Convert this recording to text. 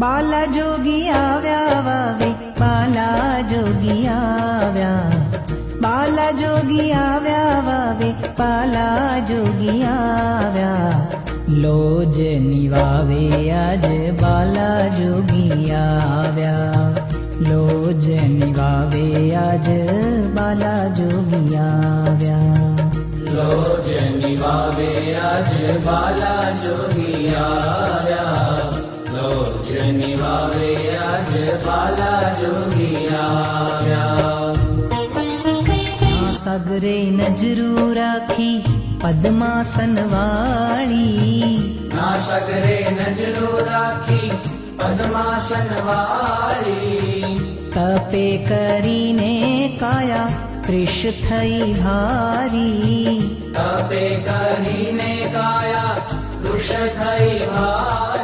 बाला जोगी आव्या वावे, बाला जोगी आव्या, बाला जोगी आव्या वावे, बाला जोगी आव्या। लोज निवावे आज बाला जोगी आव्या, लोज निवावे आज बाला जोगी आव्या। लोज निवावे आज बाला जोगी आव्या, लोज निवावे आज बाला जोगी आव्या। सागरे नजरू राखी पद्मासन वाली, ना सगरे नजरो राखी पद्मासन वाली। तपे करीने काया कृष थई भारी, तपे करीने काया कृष थई भारी।